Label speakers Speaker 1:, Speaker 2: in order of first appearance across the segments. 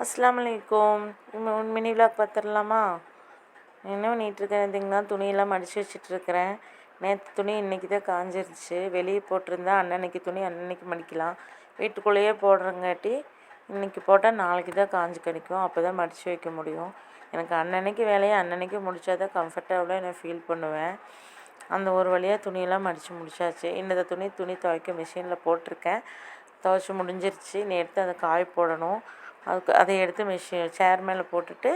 Speaker 1: அஸ்ஸலாமு அலைக்கும். Mini vlog பார்த்துடலாமா? என்ன பண்ணிகிட்ருக்கேன் பார்த்தீங்கன்னா, துணியெல்லாம் மடித்து வச்சிட்ருக்கிறேன். நேற்று துணி இன்றைக்கி தான் காஞ்சிருச்சு. வெளியே போட்டிருந்தா அன்னன்னைக்கு துணி அன்னன்னைக்கு மடிக்கலாம். வீட்டுக்குள்ளேயே போடுறங்காட்டி இன்றைக்கி போட்டால் நாளைக்கு தான் காஞ்சு கிடைக்கும். அப்போ தான் மடித்து வைக்க முடியும். எனக்கு அன்னன்னைக்கு வேலையை அன்னன்னைக்கு முடித்தா தான் கம்ஃபர்டபுளாக நான் ஃபீல் பண்ணுவேன். அந்த ஒரு வழியாக துணியெல்லாம் மடித்து முடிச்சாச்சு. இந்த துணி துவைக்க மிஷினில் போட்டிருக்கேன். துவைச்சி முடிஞ்சிருச்சு. நீ எடுத்து அதை காய போடணும். அதை எடுத்து சேர் மேலே போட்டுட்டு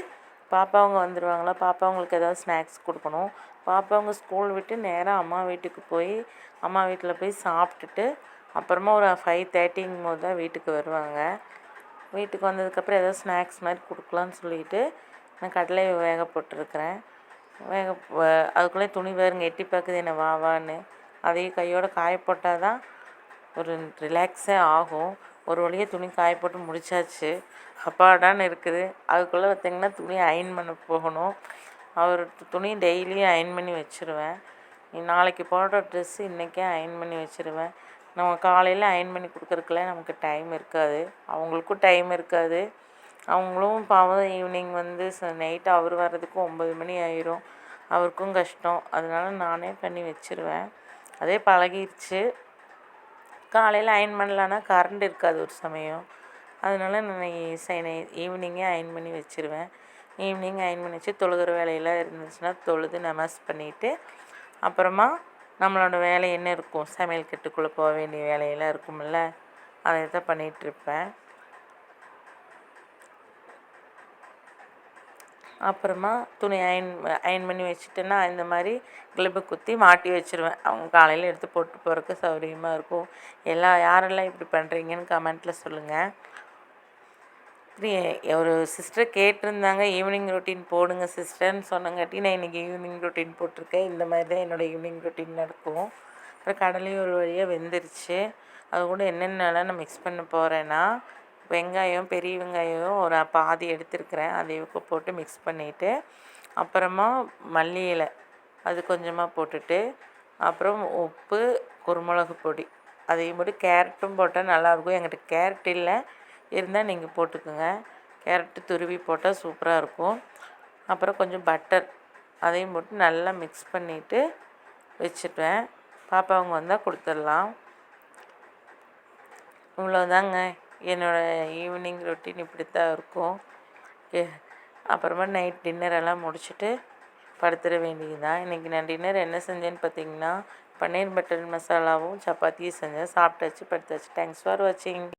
Speaker 1: பாப்பாவங்க வந்துடுவாங்களா, பாப்பாவங்களுக்கு ஏதாவது ஸ்நாக்ஸ் கொடுக்கணும். பாப்பாவங்க ஸ்கூல் விட்டு நேராக அம்மா வீட்டுக்கு போய் அம்மா வீட்டில் போய் சாப்பிட்டுட்டு அப்புறமா ஒரு 5:30ங்கும் போது தான் வீட்டுக்கு வருவாங்க. வீட்டுக்கு வந்ததுக்கப்புறம் ஏதாவது ஸ்நாக்ஸ் மாதிரி கொடுக்கலான்னு சொல்லிட்டு நான் கடலையை வேக போட்டிருக்கிறேன். அதுக்குள்ளே துணி வேறுங்க எட்டி பார்க்குது என்ன வான்னு. அதையும் கையோடு காய போட்டால் தான் ஒரு ரிலாக்ஸே ஆகும். ஒரு வழியாக துணி காய போட்டு முடிச்சாச்சு. அப்பாடான்னு இருக்குது. அதுக்குள்ளே பார்த்திங்கன்னா துணி அயர்ன் பண்ண போகணும். துணி டெய்லியும் அயர்ன் பண்ணி வச்சுருவேன். நாளைக்கு போடுற ட்ரெஸ்ஸு இன்றைக்கே அயர்ன் பண்ணி வச்சுருவேன். நம்ம காலையில் அயர்ன் பண்ணி கொடுக்குறதுக்குலாம் நமக்கு டைம் இருக்காது, அவங்களுக்கும் டைம் இருக்காது. அவங்களும் பாவம் ஈவினிங் வந்து நைட்டு அவர் வர்றதுக்கு 9 மணி ஆயிரும். அவருக்கும் கஷ்டம். அதனால நானே பண்ணி வச்சுருவேன். அதே பழகிடுச்சு. காலையில் அயர்ன் பண்ணலான்னா கரண்ட் இருக்காது ஒரு சமயம். அதனால நான் ஈவினிங்கே அயர்ன் பண்ணி வச்சுருவேன். ஈவினிங் அயர்ன் பண்ணி வச்சு தொழுகிற வேலையெல்லாம் இருந்துச்சுன்னா தொழுது நமாஸ் பண்ணிவிட்டு அப்புறமா நம்மளோட வேலை என்ன இருக்கும், சமையல் கட்டுக்குள்ளே போக வேண்டிய வேலையெல்லாம் இருக்கும்ல, அதை தான் பண்ணிகிட்ருப்பேன். அப்புறமா துணி அயர்ன் பண்ணி வச்சுட்டேன்னா இந்த மாதிரி கிளிப்பு குத்தி மாட்டி வச்சுருவேன். அவங்க காலையில் எடுத்து போட்டு போகிறதுக்கு சௌகரியமாக இருக்கும். யாரெல்லாம் இப்படி பண்ணுறீங்கன்னு கமெண்ட்டில் சொல்லுங்கள். ஒரு சிஸ்டர் கேட்டிருந்தாங்க, ஈவினிங் ரொட்டீன் போடுங்க சிஸ்டர்ன்னு சொன்னங்காட்டி நான் இன்றைக்கி ஈவினிங் ரொட்டீன் போட்டிருக்கேன். இந்த மாதிரி தான் என்னோடய ஈவினிங் ரொட்டீன் நடக்கும். அப்புறம் கடலையும் ஒரு வழியாக வெந்துருச்சு. அது கூட என்னென்னலாம் நான் மிக்ஸ் பண்ண போகிறேன்னா, பெரிய வெங்காயம் ஒரு பாதி எடுத்துருக்கிறேன். அதை போட்டு மிக்ஸ் பண்ணிவிட்டு அப்புறமா மல்லி இலை அது கொஞ்சமாக போட்டுட்டு அப்புறம் உப்பு, குருமிளகு பொடி அதையும் போட்டு கேரட்டும் போட்டால் நல்லாயிருக்கும். என்கிட்ட கேரட் இல்லை, இருந்தால் நீங்கள் போட்டுக்கோங்க. கேரட்டு துருவி போட்டால் சூப்பராக இருக்கும். அப்புறம் கொஞ்சம் பட்டர் அதையும் போட்டு நல்லா மிக்ஸ் பண்ணிவிட்டு வச்சுட்டேன். பாப்பாவங்க வந்தால் கொடுத்துடலாம். இவ்வளோதாங்க என்னோடய ஈவினிங் ரொட்டீன். இப்படி தான் இருக்கும். அப்புறமா நைட் டின்னரெல்லாம் முடிச்சுட்டு படுத்துட வேண்டியது தான். இன்றைக்கி நான் டின்னர் என்ன செஞ்சேன்னு பார்த்தீங்கன்னா, பன்னீர் பட்டர் மசாலாவும் சப்பாத்தியும் செஞ்சேன். சாப்பிட்டாச்சு, படுத்தாச்சு. தேங்க்ஸ் ஃபார் வாட்சிங்.